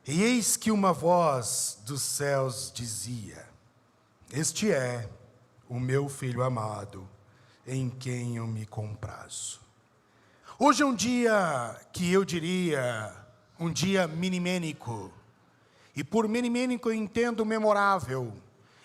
E eis que uma voz dos céus dizia: Este é o meu Filho amado, em quem eu me comprazo. Hoje é um dia que eu diria, um dia minimênico. E por minimênico eu entendo memorável.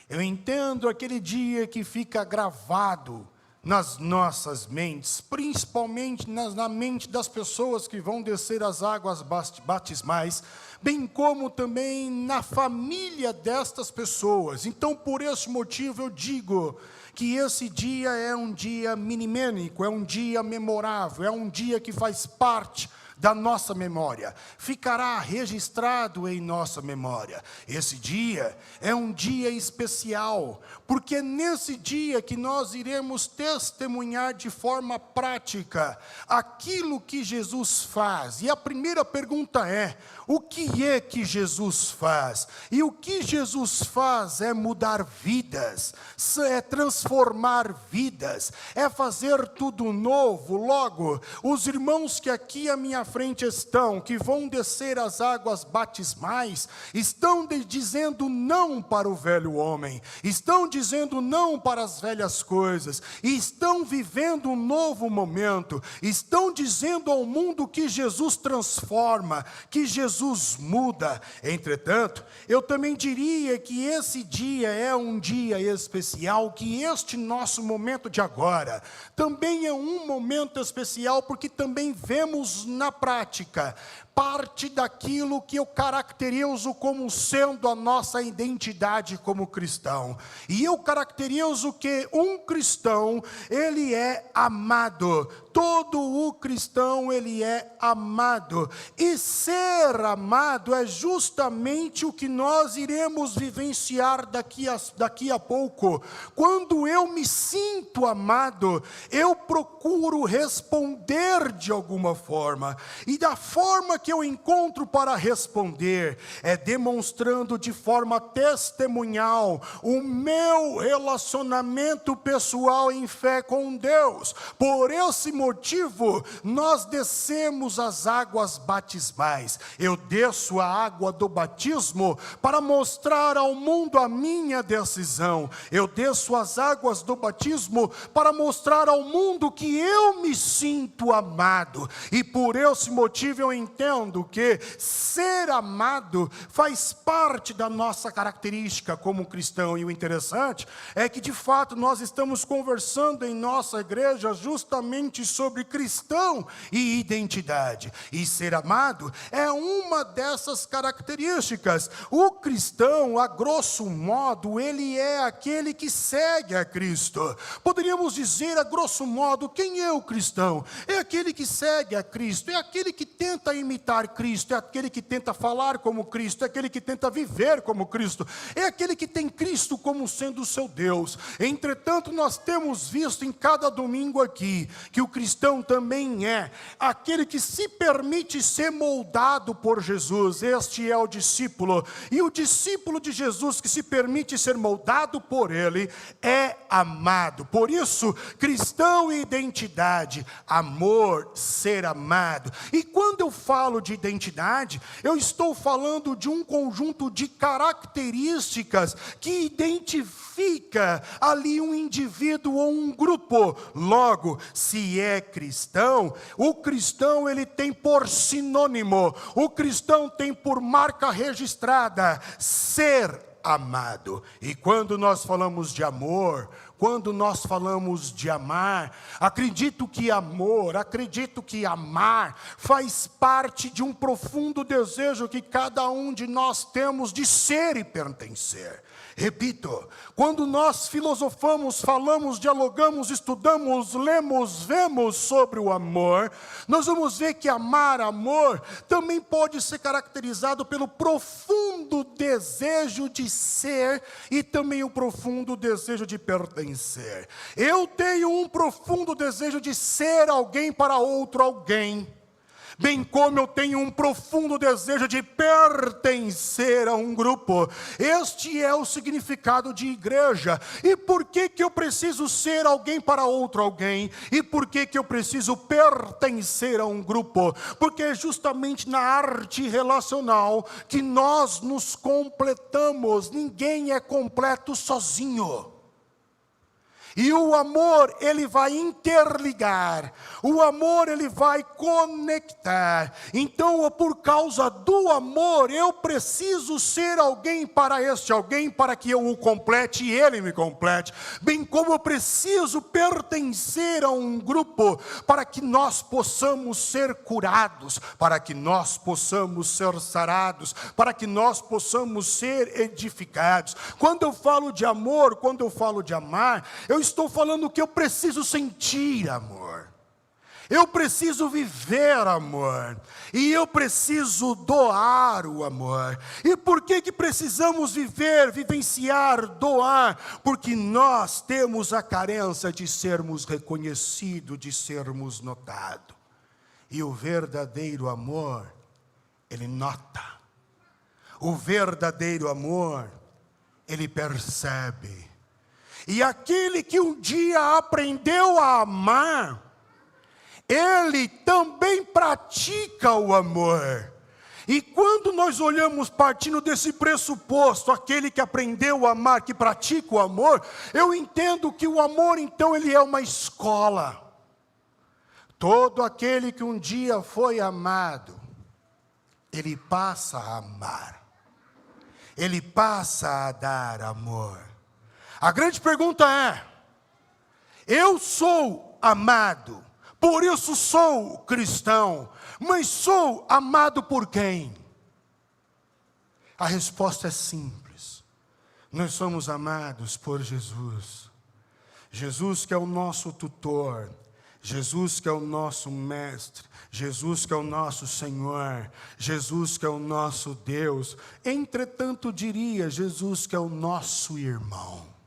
Eu entendo aquele dia que fica gravado nas nossas mentes, principalmente na mente das pessoas que vão descer as águas batismais, bem como também na família destas pessoas. Então, por esse motivo, eu digo que esse dia é um dia minimênico, é um dia memorável, é um dia que faz parte da nossa memória, ficará registrado em nossa memória. Esse dia é um dia especial, porque é nesse dia que nós iremos testemunhar de forma prática aquilo que Jesus faz. E a primeira pergunta é: o que é que Jesus faz? E o que Jesus faz é mudar vidas, é transformar vidas, é fazer tudo novo. Logo, os irmãos que aqui à minha frente estão, que vão descer as águas batismais, estão dizendo não para o velho homem, estão dizendo não para as velhas coisas, e estão vivendo um novo momento, estão dizendo ao mundo que Jesus transforma, que Jesus muda. Entretanto, eu também diria que esse dia é um dia especial, que este nosso momento de agora também é um momento especial, porque também vemos na prática parte daquilo que eu caracterizo como sendo a nossa identidade como cristão. E eu caracterizo que um cristão, ele é amado. Todo o cristão, ele é amado. E ser amado é justamente o que nós iremos vivenciar daqui a pouco. Quando eu me sinto amado, eu procuro responder de alguma forma. E da forma que eu encontro para responder é demonstrando de forma testemunhal o meu relacionamento pessoal em fé com Deus. Por esse motivo, nós descemos as águas batismais. Eu desço a água do batismo para mostrar ao mundo a minha decisão. Eu desço as águas do batismo para mostrar ao mundo que eu me sinto amado. E por esse motivo eu entendo que ser amado faz parte da nossa característica como cristão. E o interessante é que de fato nós estamos conversando em nossa igreja justamente sobre cristão e identidade. E ser amado é uma dessas características. O cristão, a grosso modo, ele é aquele que segue a Cristo. Poderíamos dizer, a grosso modo, quem é o cristão? É aquele que segue a Cristo, é aquele que tenta imitar Cristo, é aquele que tenta falar como Cristo, é aquele que tenta viver como Cristo, é aquele que tem Cristo como sendo o seu Deus. Entretanto, nós temos visto em cada domingo aqui, que o cristão também é aquele que se permite ser moldado por Jesus. Este é o discípulo, e o discípulo de Jesus que se permite ser moldado por ele, é amado. Por isso, cristão e identidade, amor, ser amado. E quando eu falo de identidade, eu estou falando de um conjunto de características que identifica ali um indivíduo ou um grupo. Logo, se é cristão, o cristão ele tem por sinônimo, o cristão tem por marca registrada, ser amado. E quando nós falamos de amor, quando nós falamos de amar, acredito que amar faz parte de um profundo desejo que cada um de nós temos de ser e pertencer. Repito, quando nós filosofamos, falamos, dialogamos, estudamos, lemos, vemos sobre o amor, nós vamos ver que amor também pode ser caracterizado pelo profundo desejo de ser e também o profundo desejo de pertencer. Eu tenho um profundo desejo de ser alguém para outro alguém. bem como eu tenho um profundo desejo de pertencer a um grupo. Este é o significado de igreja. E por que eu preciso ser alguém para outro alguém? E por que eu preciso pertencer a um grupo? Porque é justamente na arte relacional que nós nos completamos. Ninguém é completo sozinho. E o amor, ele vai interligar. O amor, ele vai conectar. Então, por causa do amor, eu preciso ser alguém para este alguém, para que eu o complete e ele me complete. Bem como eu preciso pertencer a um grupo, para que nós possamos ser curados, para que nós possamos ser sarados, para que nós possamos ser edificados. Quando eu falo de amor, quando eu falo de amar, eu estou falando que eu preciso sentir amor, eu preciso viver amor, e eu preciso doar o amor. E por que precisamos vivenciar, doar? Porque nós temos a carência de sermos reconhecidos, de sermos notados. E o verdadeiro amor, ele nota. O verdadeiro amor, ele percebe. E aquele que um dia aprendeu a amar, ele também pratica o amor. E quando nós olhamos partindo desse pressuposto, aquele que aprendeu a amar, que pratica o amor, eu entendo que o amor, então, ele é uma escola. Todo aquele que um dia foi amado, ele passa a amar. Ele passa a dar amor. A grande pergunta é: eu sou amado, por isso sou cristão, mas sou amado por quem? A resposta é simples. Nós somos amados por Jesus. Jesus que é o nosso tutor, Jesus que é o nosso mestre, Jesus que é o nosso Senhor, Jesus que é o nosso Deus. Entretanto, diria Jesus que é o nosso irmão.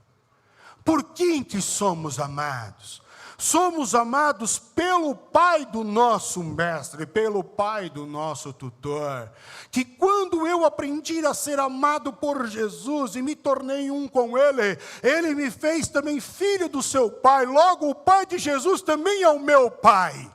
Por quem que somos amados? Somos amados pelo Pai do nosso mestre, pelo Pai do nosso tutor. Que quando eu aprendi a ser amado por Jesus e me tornei um com Ele, Ele me fez também filho do seu Pai. Logo, o Pai de Jesus também é o meu Pai.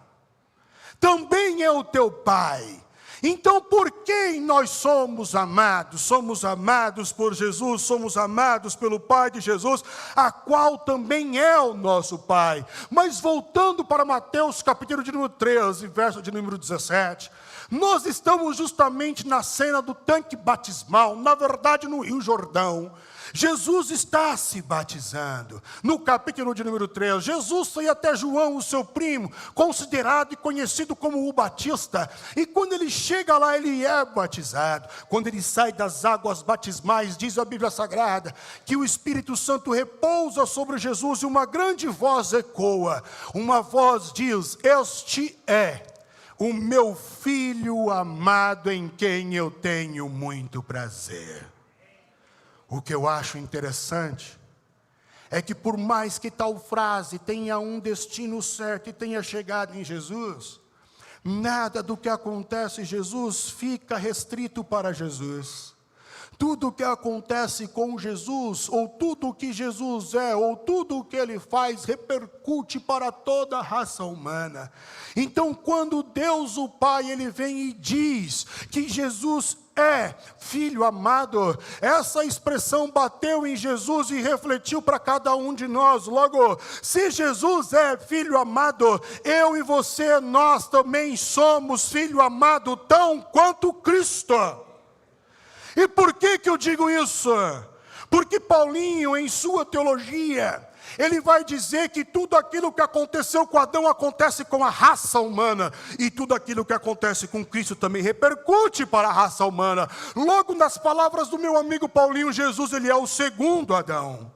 Também é o teu Pai. Então, por quem nós somos amados? Somos amados por Jesus, somos amados pelo Pai de Jesus, a qual também é o nosso Pai. Mas voltando para Mateus, capítulo de número 13, verso de número 17, nós estamos justamente na cena do tanque batismal, na verdade no Rio Jordão. Jesus está se batizando. No capítulo de número 3, Jesus foi até João, o seu primo, considerado e conhecido como o Batista. E quando ele chega lá, ele é batizado. Quando ele sai das águas batismais, diz a Bíblia Sagrada, que o Espírito Santo repousa sobre Jesus e uma grande voz ecoa. Uma voz diz: este é o meu filho amado, em quem eu tenho muito prazer. O que eu acho interessante é que por mais que tal frase tenha um destino certo e tenha chegado em Jesus, nada do que acontece em Jesus fica restrito para Jesus. Tudo o que acontece com Jesus, ou tudo o que Jesus é, ou tudo o que Ele faz, repercute para toda a raça humana. Então, quando Deus o Pai, Ele vem e diz que Jesus é filho amado, essa expressão bateu em Jesus e refletiu para cada um de nós. Logo, se Jesus é filho amado, eu e você, nós também somos filho amado, tão quanto Cristo. E por que eu digo isso? Porque Paulinho, em sua teologia, ele vai dizer que tudo aquilo que aconteceu com Adão acontece com a raça humana, e tudo aquilo que acontece com Cristo também repercute para a raça humana. Logo, nas palavras do meu amigo Paulinho, Jesus, ele é o segundo Adão.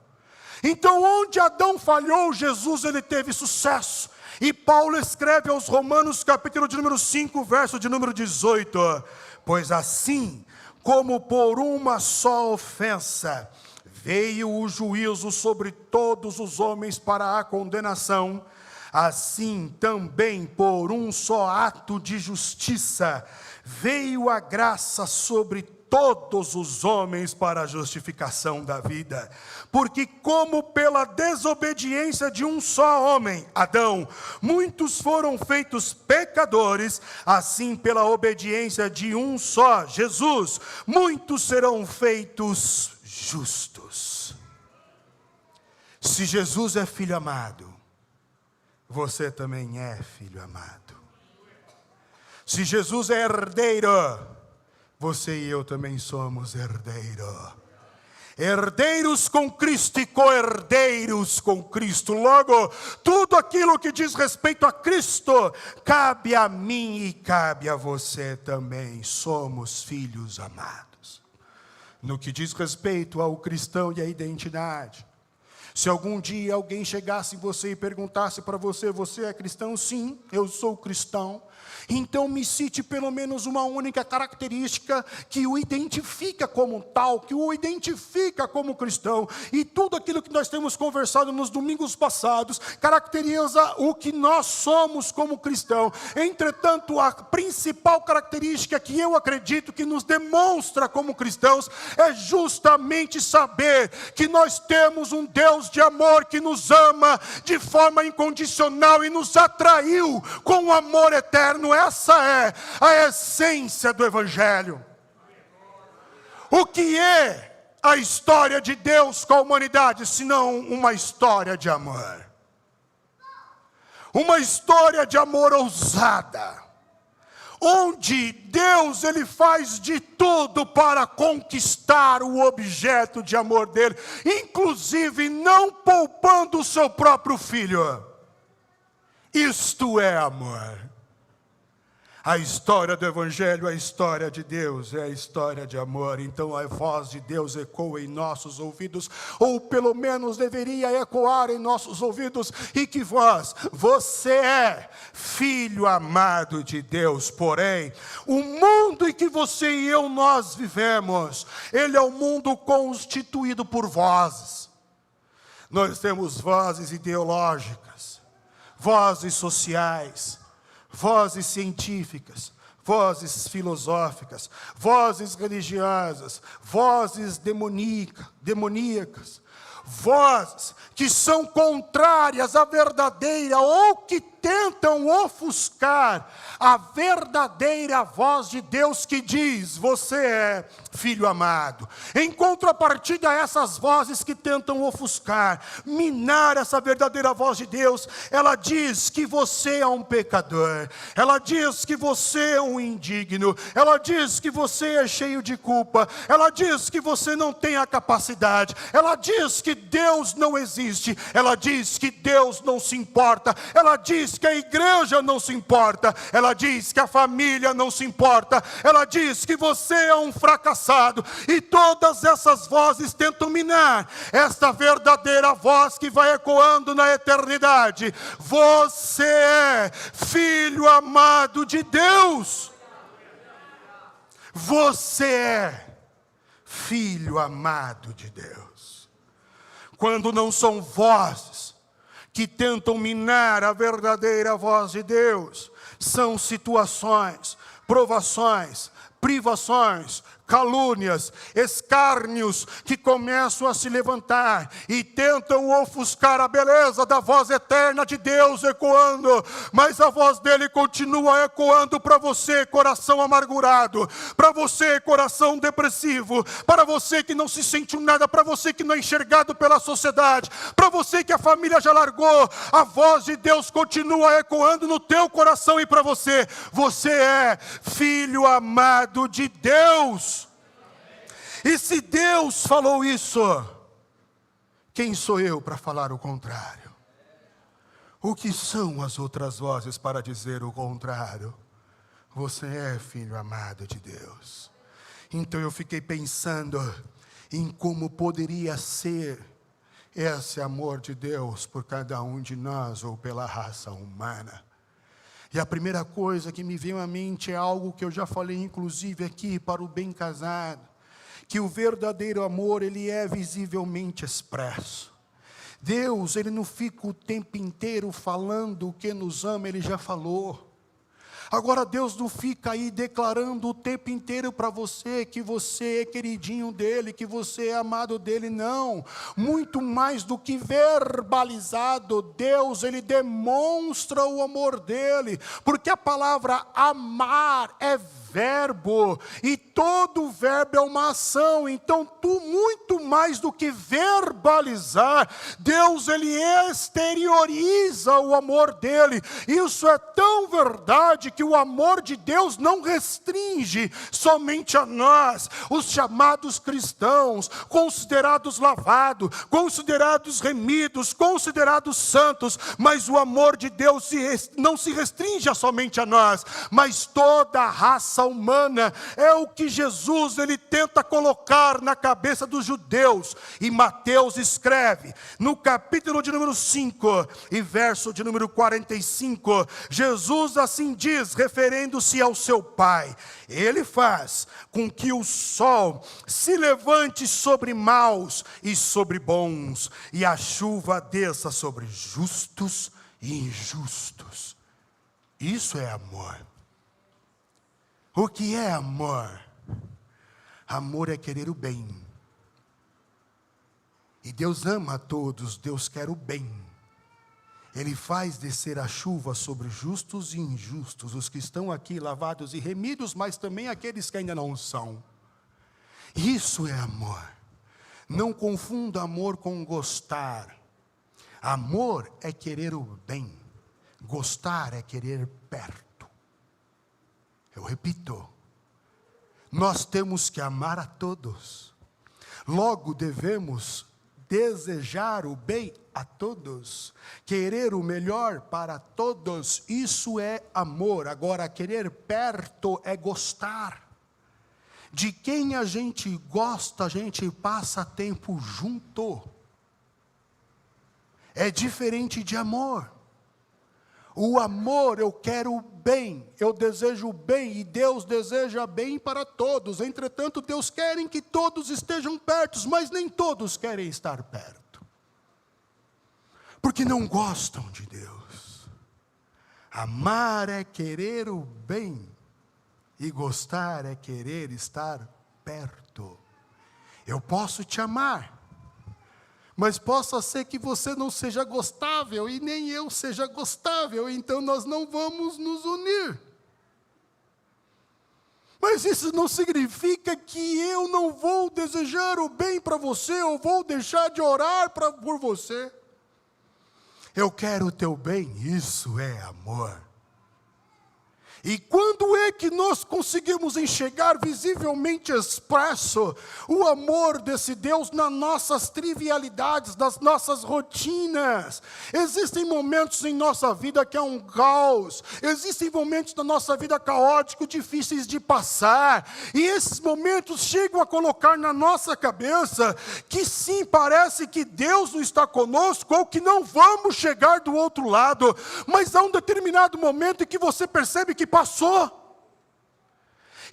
Então, onde Adão falhou, Jesus, ele teve sucesso. E Paulo escreve aos Romanos, capítulo de número 5, verso de número 18: pois assim como por uma só ofensa veio o juízo sobre todos os homens para a condenação, assim também por um só ato de justiça veio a graça sobre todos os homens para a justificação da vida. Porque como pela desobediência de um só homem, Adão, muitos foram feitos pecadores, assim pela obediência de um só, Jesus, muitos serão feitos justos. Se Jesus é filho amado, você também é filho amado. Se Jesus é herdeiro, você e eu também somos herdeiros. Herdeiros com Cristo e co-herdeiros com Cristo. Logo, tudo aquilo que diz respeito a Cristo, cabe a mim e cabe a você também. Somos filhos amados. No que diz respeito ao cristão e à identidade, se algum dia alguém chegasse em você e perguntasse para você, você é cristão? Sim, eu sou cristão. Então me cite pelo menos uma única característica que o identifica como tal, que o identifica como cristão. E tudo aquilo que nós temos conversado nos domingos passados caracteriza o que nós somos como cristão. Entretanto, a principal característica que eu acredito que nos demonstra como cristãos é justamente saber que nós temos um Deus de amor que nos ama de forma incondicional e nos atraiu com um amor eterno. Essa é a essência do Evangelho. O que é a história de Deus com a humanidade, senão uma história de amor? Uma história de amor ousada, onde Deus ele faz de tudo para conquistar o objeto de amor dele, inclusive não poupando o seu próprio filho. Isto é amor. A história do Evangelho é a história de Deus, é a história de amor. Então a voz de Deus ecoa em nossos ouvidos, ou pelo menos deveria ecoar em nossos ouvidos. E que voz? Você é filho amado de Deus. Porém, o mundo em que você e eu nós vivemos, ele é um mundo constituído por vozes. Nós temos vozes ideológicas, vozes sociais, vozes científicas, vozes filosóficas, vozes religiosas, vozes demoníacas, vozes que são contrárias à verdadeira ou que tentam ofuscar a verdadeira voz de Deus que diz: você é filho amado. Em contrapartida a essas vozes que tentam ofuscar, minar essa verdadeira voz de Deus, ela diz que você é um pecador, ela diz que você é um indigno, ela diz que você é cheio de culpa, ela diz que você não tem a capacidade, ela diz que Deus não existe, ela diz que Deus não se importa, ela diz que a igreja não se importa, ela diz que a família não se importa, ela diz que você é um fracassado. E todas essas vozes tentam minar esta verdadeira voz que vai ecoando na eternidade. Você é filho amado de Deus. Você é filho amado de Deus. Quando não são vozes que tentam minar a verdadeira voz de Deus, são situações, provações, privações, calúnias, escárnios que começam a se levantar e tentam ofuscar a beleza da voz eterna de Deus ecoando, mas a voz dele continua ecoando para você, coração amargurado, para você, coração depressivo, para você que não se sente nada, para você que não é enxergado pela sociedade, para você que a família já largou, a voz de Deus continua ecoando no teu coração e para você. Você é filho amado de Deus. E se Deus falou isso, quem sou eu para falar o contrário? O que são as outras vozes para dizer o contrário? Você é filho amado de Deus. Então eu fiquei pensando em como poderia ser esse amor de Deus por cada um de nós ou pela raça humana. E a primeira coisa que me veio à mente é algo que eu já falei inclusive aqui para o bem casado, que o verdadeiro amor ele é visivelmente expresso. Deus, Ele não fica o tempo inteiro falando que nos ama, Ele já falou. Agora Deus não fica aí declarando o tempo inteiro para você que você é queridinho dEle, que você é amado dEle, não. Muito mais do que verbalizado, Deus, Ele demonstra o amor dEle, porque a palavra amar é verbo, e todo verbo é uma ação. Então, muito mais do que verbalizar, Deus, Ele exterioriza o amor dEle. Isso é tão verdade que o amor de Deus não restringe somente a nós, os chamados cristãos, considerados lavados, considerados remidos, considerados santos, mas o amor de Deus não se restringe somente a nós, mas toda a raça humana. É o que Jesus, Ele tenta colocar na cabeça dos judeus. E Mateus escreve, no capítulo de número 5, e verso de número 45, Jesus assim diz, referindo-se ao seu Pai: Ele faz com que o sol se levante sobre maus e sobre bons, e a chuva desça sobre justos e injustos. Isso é amor. O que é amor? Amor é querer o bem. E Deus ama a todos, Deus quer o bem. Ele faz descer a chuva sobre justos e injustos, os que estão aqui lavados e remidos, mas também aqueles que ainda não são. Isso é amor. Não confunda amor com gostar. Amor é querer o bem. Gostar é querer perto. Eu repito, nós temos que amar a todos. Logo devemos desejar o bem a todos, querer o melhor para todos. Isso é amor. Agora, querer perto é gostar. De quem a gente gosta, a gente passa tempo junto. É diferente de amor. O amor, eu quero o bem, eu desejo o bem, e Deus deseja bem para todos. Entretanto, Deus quer que todos estejam perto, mas nem todos querem estar perto, porque não gostam de Deus. Amar é querer o bem, e gostar é querer estar perto. Eu posso te amar, mas possa ser que você não seja gostável, e nem eu seja gostável, então nós não vamos nos unir. Mas isso não significa que eu não vou desejar o bem para você, ou vou deixar de orar por você. Eu quero o teu bem, isso é amor. E quando é que nós conseguimos enxergar visivelmente expresso o amor desse Deus nas nossas trivialidades, nas nossas rotinas? Existem momentos em nossa vida que é um caos, existem momentos na nossa vida caóticos, difíceis de passar, e esses momentos chegam a colocar na nossa cabeça que sim, parece que Deus não está conosco, ou que não vamos chegar do outro lado, mas há um determinado momento em que você percebe que passou.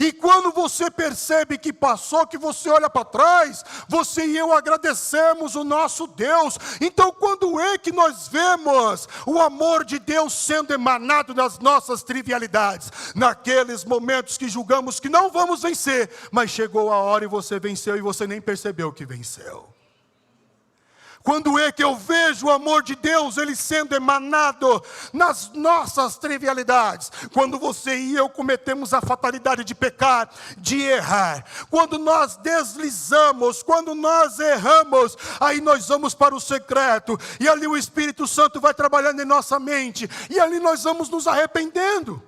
E quando você percebe que passou, que você olha para trás, você e eu agradecemos o nosso Deus. Então, quando é que nós vemos o amor de Deus sendo emanado nas nossas trivialidades? Naqueles momentos que julgamos que não vamos vencer, mas chegou a hora e você venceu, e você nem percebeu que venceu. Quando é que eu vejo o amor de Deus, Ele sendo emanado nas nossas trivialidades? Quando você e eu cometemos a fatalidade de pecar, de errar. Quando nós deslizamos, quando nós erramos, aí nós vamos para o secreto, e ali o Espírito Santo vai trabalhando em nossa mente, e ali nós vamos nos arrependendo.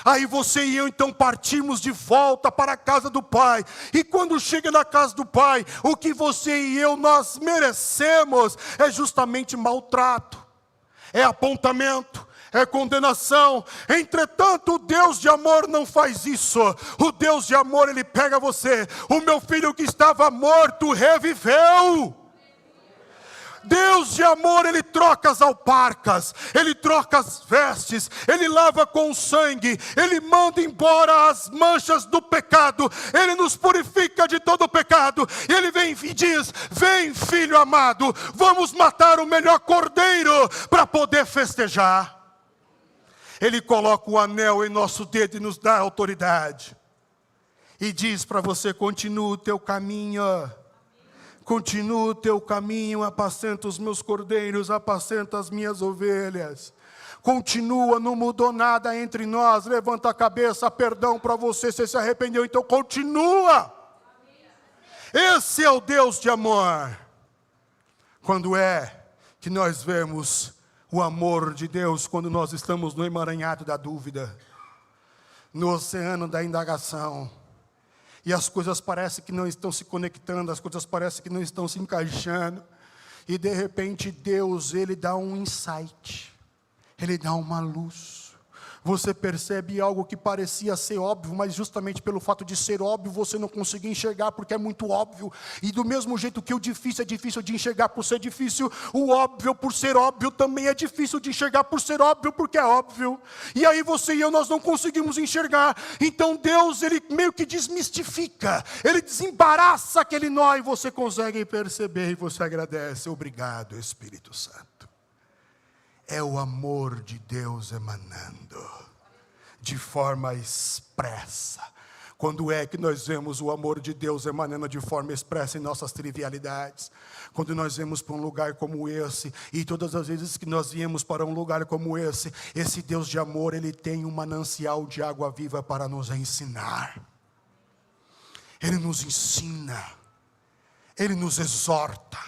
Aí você e eu então partimos de volta para a casa do Pai. E quando chega na casa do Pai, o que você e eu nós merecemos é justamente maltrato, é apontamento, é condenação. Entretanto, o Deus de amor não faz isso. O Deus de amor, Ele pega você. O meu filho que estava morto reviveu. Deus de amor, Ele troca as alparcas, Ele troca as vestes, Ele lava com sangue, Ele manda embora as manchas do pecado, Ele nos purifica de todo o pecado, e Ele vem e diz: vem, filho amado, vamos matar o melhor cordeiro para poder festejar. Ele coloca o anel em nosso dedo e nos dá autoridade. E diz para você: continua o teu caminho. Continua o teu caminho, apacenta os meus cordeiros, apacenta as minhas ovelhas. Continua, não mudou nada entre nós. Levanta a cabeça, perdão para você se arrependeu, então continua. Esse é o Deus de amor. Quando é que nós vemos o amor de Deus? Quando nós estamos no emaranhado da dúvida, no oceano da indagação, e as coisas parecem que não estão se conectando, as coisas parecem que não estão se encaixando, e de repente Deus, Ele dá um insight, Ele dá uma luz. Você percebe algo que parecia ser óbvio, mas justamente pelo fato de ser óbvio, você não conseguia enxergar porque é muito óbvio. E do mesmo jeito que o difícil é difícil de enxergar por ser difícil, o óbvio por ser óbvio também é difícil de enxergar por ser óbvio porque é óbvio. E aí você e eu, nós não conseguimos enxergar. Então Deus, Ele meio que desmistifica, Ele desembaraça aquele nó e você consegue perceber e você agradece. Obrigado, Espírito Santo. É o amor de Deus emanando de forma expressa. Quando é que nós vemos o amor de Deus emanando de forma expressa em nossas trivialidades? Quando nós vemos para um lugar como esse, e todas as vezes que nós viemos para um lugar como esse Deus de amor, Ele tem um manancial de água viva para nos ensinar. Ele nos ensina, Ele nos exorta,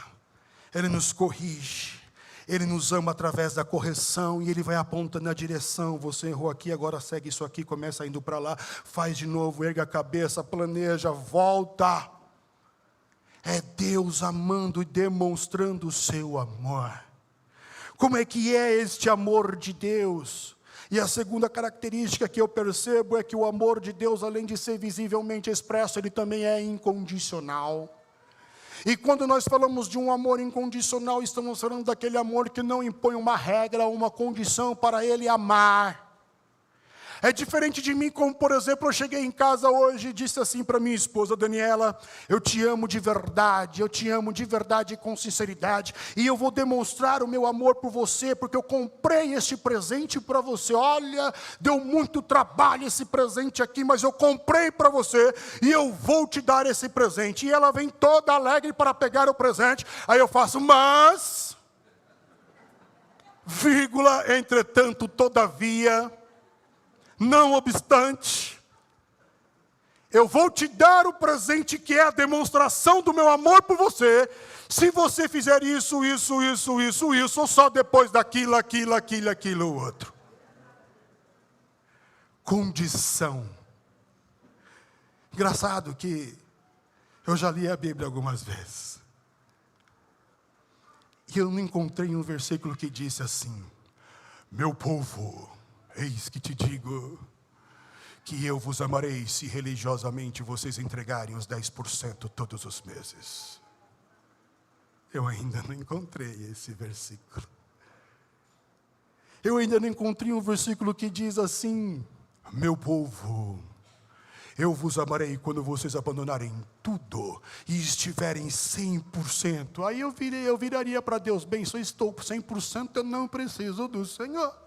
Ele nos corrige. Ele nos ama através da correção e Ele vai apontando a direção. Você errou aqui, agora segue isso aqui, começa indo para lá, faz de novo, erga a cabeça, planeja, volta. É Deus amando e demonstrando o seu amor. Como é que é este amor de Deus? E a segunda característica que eu percebo é que o amor de Deus, além de ser visivelmente expresso, ele também é incondicional. E quando nós falamos de um amor incondicional, estamos falando daquele amor que não impõe uma regra, uma condição para Ele amar. É diferente de mim, como por exemplo, eu cheguei em casa hoje e disse assim para minha esposa: Daniela, eu te amo de verdade e com sinceridade, e eu vou demonstrar o meu amor por você, porque eu comprei este presente para você. Olha, deu muito trabalho esse presente aqui, mas eu comprei para você, e eu vou te dar esse presente. E ela vem toda alegre para pegar o presente, aí eu faço, mas, vírgula, entretanto, todavia, não obstante, eu vou te dar o presente que é a demonstração do meu amor por você, se você fizer isso, ou só depois daquilo, outro. Condição. Engraçado que eu já li a Bíblia algumas vezes, e eu não encontrei um versículo que disse assim: meu povo, eis que te digo que eu vos amarei se religiosamente vocês entregarem os 10% todos os meses. Eu ainda não encontrei esse versículo. Eu ainda não encontrei um versículo que diz assim: meu povo, eu vos amarei quando vocês abandonarem tudo e estiverem 100%. Aí eu viraria para Deus: bem, se eu estou 100%, eu não preciso do Senhor.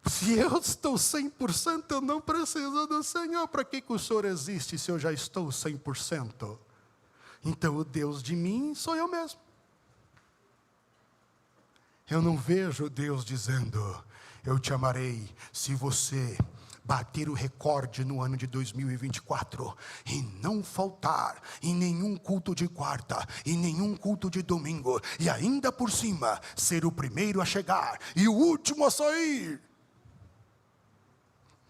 Se eu estou 100%, eu não preciso do Senhor. Para que o Senhor existe se eu já estou 100%? Então o Deus de mim sou eu mesmo. Eu não vejo Deus dizendo: eu te amarei se você bater o recorde no ano de 2024 e não faltar em nenhum culto de quarta, em nenhum culto de domingo, e ainda por cima ser o primeiro a chegar e o último a sair.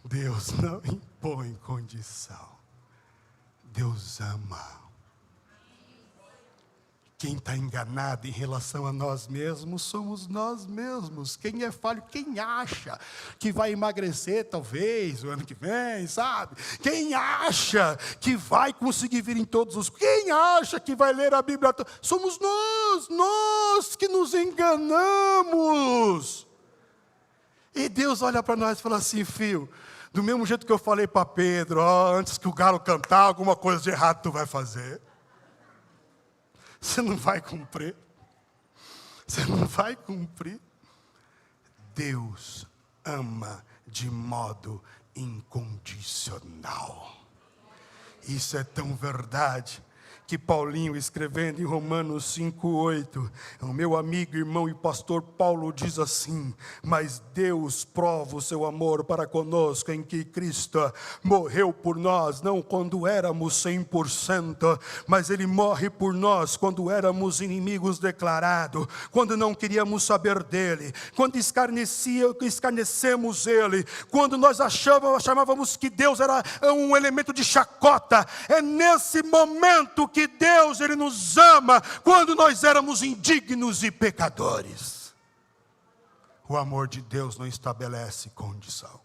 Deus não impõe condição. Deus ama. Quem está enganado em relação a nós mesmos somos nós mesmos. Quem é falho, quem acha que vai emagrecer talvez o ano que vem, sabe? Quem acha que vai conseguir vir em todos os... Quem acha que vai ler a Bíblia? Somos nós que nos enganamos. E Deus olha para nós e fala assim: filho, do mesmo jeito que eu falei para Pedro, antes que o galo cantar, alguma coisa de errado tu vai fazer. Você não vai cumprir. Você não vai cumprir. Deus ama de modo incondicional. Isso é tão verdade que Paulinho, escrevendo em Romanos 5:8, o meu amigo, irmão e pastor Paulo diz assim: mas Deus prova o seu amor para conosco em que Cristo morreu por nós, não quando éramos 100%, mas Ele morre por nós quando éramos inimigos declarados, quando não queríamos saber dEle, quando escarnecemos Ele, quando nós chamávamos que Deus era um elemento de chacota. É nesse momento que Deus, Ele nos ama, quando nós éramos indignos e pecadores. O amor de Deus não estabelece condição.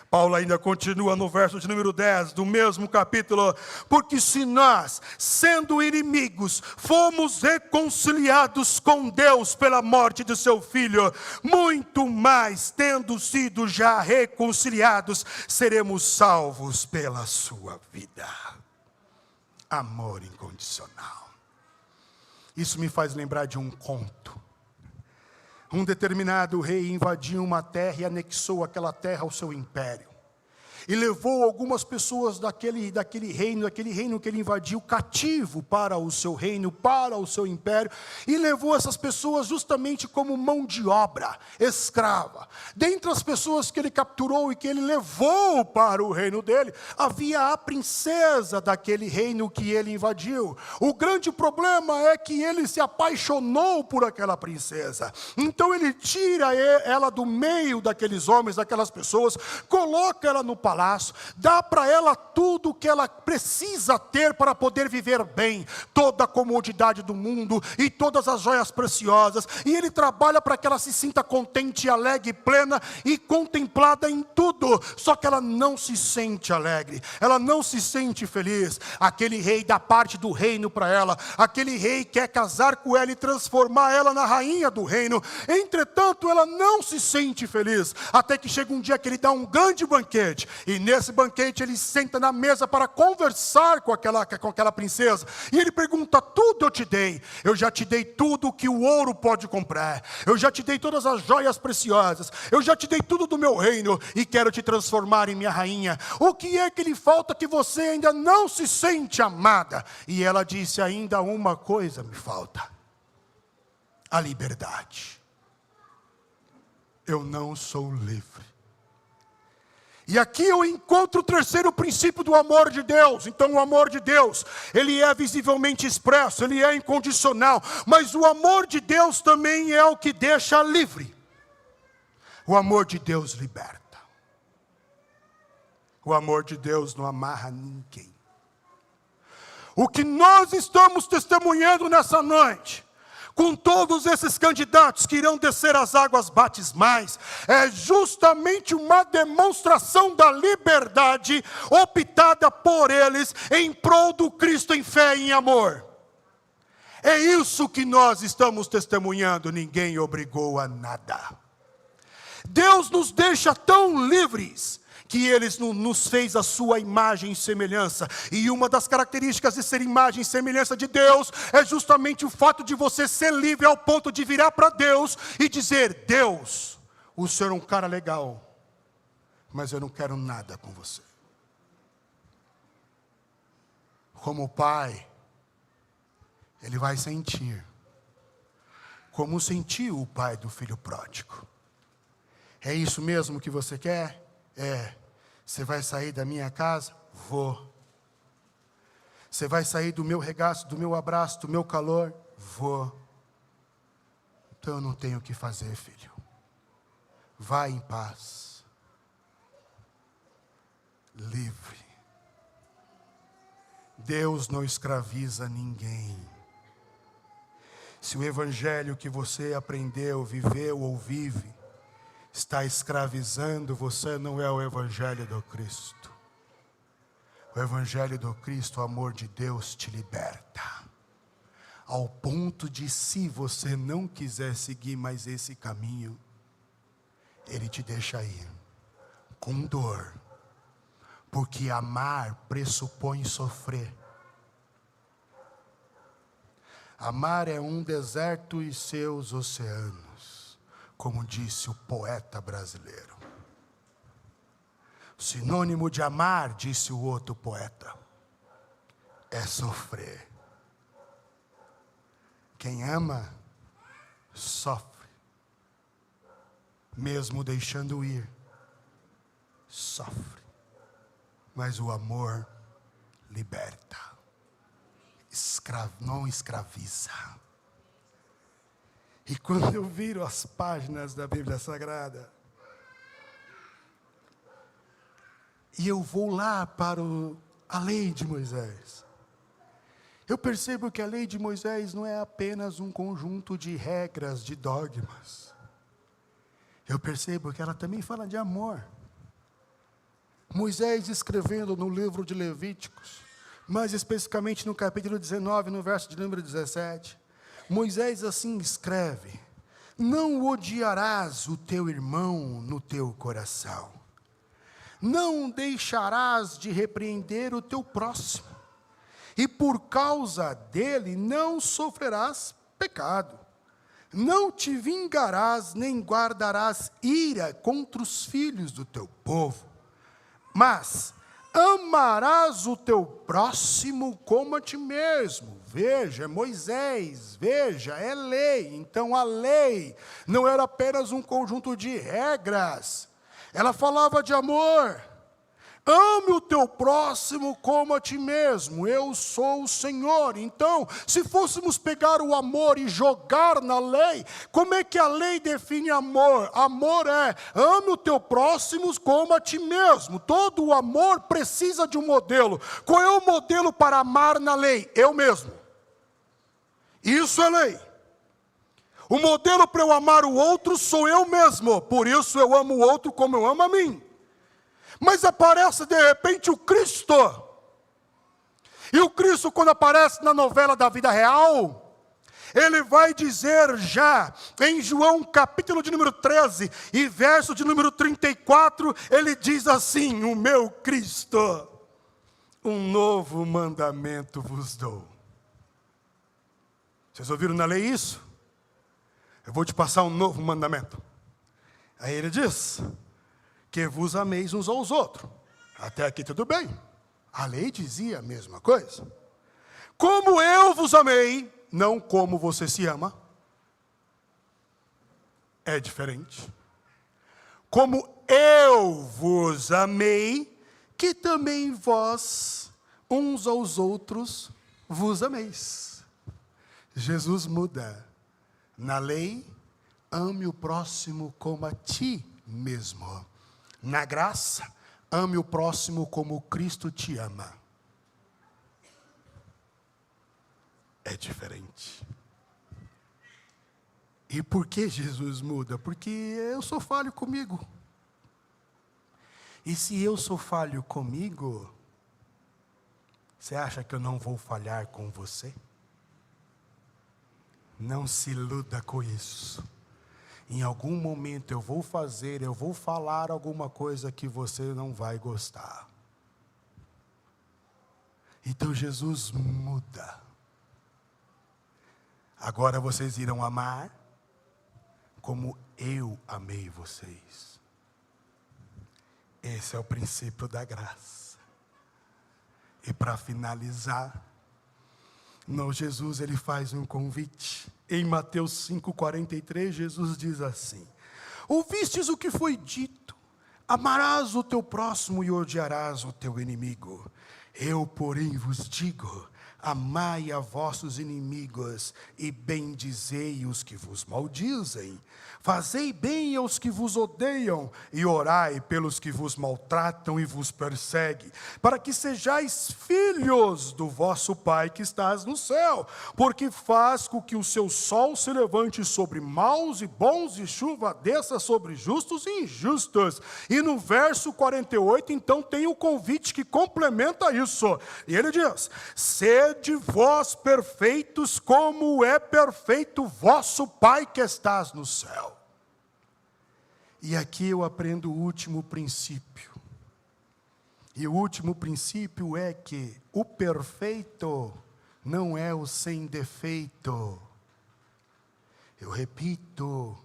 Paulo ainda continua no verso de número 10, do mesmo capítulo: porque se nós, sendo inimigos, fomos reconciliados com Deus pela morte de seu Filho, muito mais, tendo sido já reconciliados, seremos salvos pela sua vida. Amor incondicional. Isso me faz lembrar de um conto. Um determinado rei invadiu uma terra e anexou aquela terra ao seu império. E levou algumas pessoas daquele reino que ele invadiu, cativo para o seu reino, para o seu império. E levou essas pessoas justamente como mão de obra, escrava. Dentre as pessoas que ele capturou e que ele levou para o reino dele, havia a princesa daquele reino que ele invadiu. O grande problema é que ele se apaixonou por aquela princesa. Então ele tira ela do meio daqueles homens, daquelas pessoas, coloca ela no palácio, dá para ela tudo o que ela precisa ter para poder viver bem, toda a comodidade do mundo e todas as joias preciosas, e ele trabalha para que ela se sinta contente, alegre, plena e contemplada em tudo. Só que ela não se sente alegre, ela não se sente feliz. Aquele rei dá parte do reino para ela, aquele rei quer casar com ela e transformar ela na rainha do reino. Entretanto, ela não se sente feliz, até que chega um dia que ele dá um grande banquete. E nesse banquete ele senta na mesa para conversar com aquela princesa. E ele pergunta: tudo eu te dei. Eu já te dei tudo que o ouro pode comprar. Eu já te dei todas as joias preciosas. Eu já te dei tudo do meu reino. E quero te transformar em minha rainha. O que é que lhe falta que você ainda não se sente amada? E ela disse: ainda uma coisa me falta. A liberdade. Eu não sou livre. E aqui eu encontro o terceiro princípio do amor de Deus. Então o amor de Deus, ele é visivelmente expresso, ele é incondicional. Mas o amor de Deus também é o que deixa livre. O amor de Deus liberta. O amor de Deus não amarra ninguém. O que nós estamos testemunhando nessa noite, com todos esses candidatos que irão descer as águas batismais, é justamente uma demonstração da liberdade optada por eles em prol do Cristo em fé e em amor. É isso que nós estamos testemunhando. Ninguém obrigou a nada. Deus nos deixa tão livres que Ele nos fez a sua imagem e semelhança. E uma das características de ser imagem e semelhança de Deus é justamente o fato de você ser livre ao ponto de virar para Deus e dizer: Deus, o Senhor é um cara legal, mas eu não quero nada com você. Como pai, Ele vai sentir como sentiu o pai do filho pródigo. É isso mesmo que você quer? É. Você vai sair da minha casa? Vou. Você vai sair do meu regaço, do meu abraço, do meu calor? Vou. Então eu não tenho o que fazer, filho. Vai em paz. Livre. Deus não escraviza ninguém. Se o evangelho que você aprendeu, viveu ou vive, está escravizando você, não é o evangelho do Cristo. O evangelho do Cristo, o amor de Deus te liberta. Ao ponto de, se você não quiser seguir mais esse caminho, Ele te deixa ir, com dor. Porque amar pressupõe sofrer. Amar é um deserto e seus oceanos, como disse o poeta brasileiro. Sinônimo de amar, disse o outro poeta, é sofrer. Quem ama, sofre. Mesmo deixando ir, sofre. Mas o amor liberta. Não escraviza. E quando eu viro as páginas da Bíblia Sagrada, e eu vou lá para a lei de Moisés, eu percebo que a lei de Moisés não é apenas um conjunto de regras, de dogmas. Eu percebo que ela também fala de amor. Moisés escrevendo no livro de Levíticos, mais especificamente no capítulo 19, no verso de número 17, Moisés assim escreve: não odiarás o teu irmão no teu coração, não deixarás de repreender o teu próximo, e por causa dele não sofrerás pecado. Não te vingarás, nem guardarás ira contra os filhos do teu povo, mas amarás o teu próximo como a ti mesmo. Veja, Moisés, veja, é lei. Então a lei não era apenas um conjunto de regras, ela falava de amor. Ame o teu próximo como a ti mesmo, eu sou o Senhor. Então, se fôssemos pegar o amor e jogar na lei, como é que a lei define amor? Amor é, ame o teu próximo como a ti mesmo. Todo o amor precisa de um modelo. Qual é o modelo para amar na lei? Eu mesmo. Isso é lei. O modelo para eu amar o outro sou eu mesmo, por isso eu amo o outro como eu amo a mim. Mas aparece de repente o Cristo. E o Cristo, quando aparece na novela da vida real, ele vai dizer já em João capítulo de número 13 e verso de número 34, ele diz assim: o meu Cristo, um novo mandamento vos dou. Vocês ouviram na lei isso? Eu vou te passar um novo mandamento. Aí ele diz: que vos ameis uns aos outros. Até aqui tudo bem. A lei dizia a mesma coisa. Como eu vos amei, não como você se ama. É diferente. Como eu vos amei, que também vós, uns aos outros, vos ameis. Jesus muda. Na lei, ame o próximo como a ti mesmo. Na graça, ame o próximo como Cristo te ama. É diferente. E por que Jesus muda? Porque eu sou falho comigo. E se eu sou falho comigo, você acha que eu não vou falhar com você? Não se iluda com isso. Em algum momento eu vou falar alguma coisa que você não vai gostar. Então Jesus muda. Agora vocês irão amar como eu amei vocês. Esse é o princípio da graça. E para finalizar, Jesus ele faz um convite. Em Mateus 5,43, Jesus diz assim: ouvistes o que foi dito, amarás o teu próximo e odiarás o teu inimigo. Eu, porém, vos digo, amai a vossos inimigos e bendizei os que vos maldizem. Fazei bem aos que vos odeiam e orai pelos que vos maltratam e vos perseguem, para que sejais filhos do vosso Pai que estás no céu, porque faz com que o seu sol se levante sobre maus e bons e chuva desça sobre justos e injustos. E no verso 48, então, tem o convite que complementa isso. E ele diz: sede vós perfeitos como é perfeito vosso Pai que estás no céu. E aqui eu aprendo o último princípio. E o último princípio é que o perfeito não é o sem defeito. Eu repito,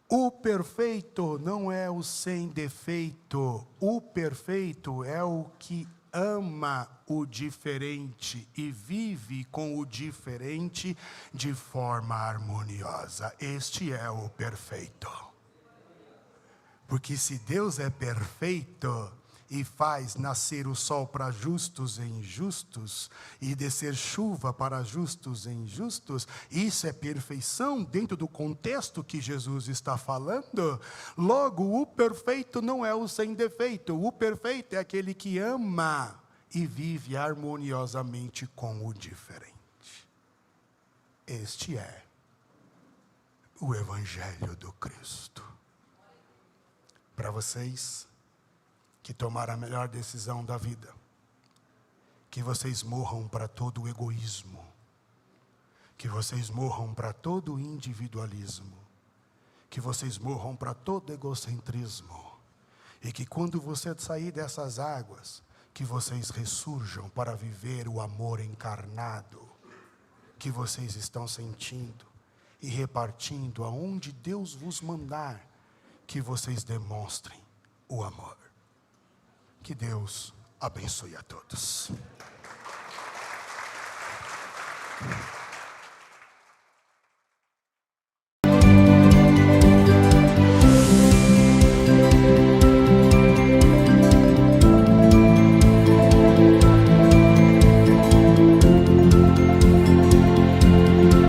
o perfeito não é o sem defeito. O perfeito é o que ama o diferente e vive com o diferente de forma harmoniosa. Este é o perfeito. Porque se Deus é perfeito e faz nascer o sol para justos e injustos, e descer chuva para justos e injustos, isso é perfeição dentro do contexto que Jesus está falando. Logo, o perfeito não é o sem defeito, o perfeito é aquele que ama e vive harmoniosamente com o diferente. Este é o Evangelho do Cristo. Para vocês que tomaram a melhor decisão da vida, que vocês morram para todo o egoísmo, que vocês morram para todo o individualismo, que vocês morram para todo egocentrismo, e que quando você sair dessas águas, que vocês ressurjam para viver o amor encarnado, que vocês estão sentindo e repartindo aonde Deus vos mandar, que vocês demonstrem o amor. Que Deus abençoe a todos.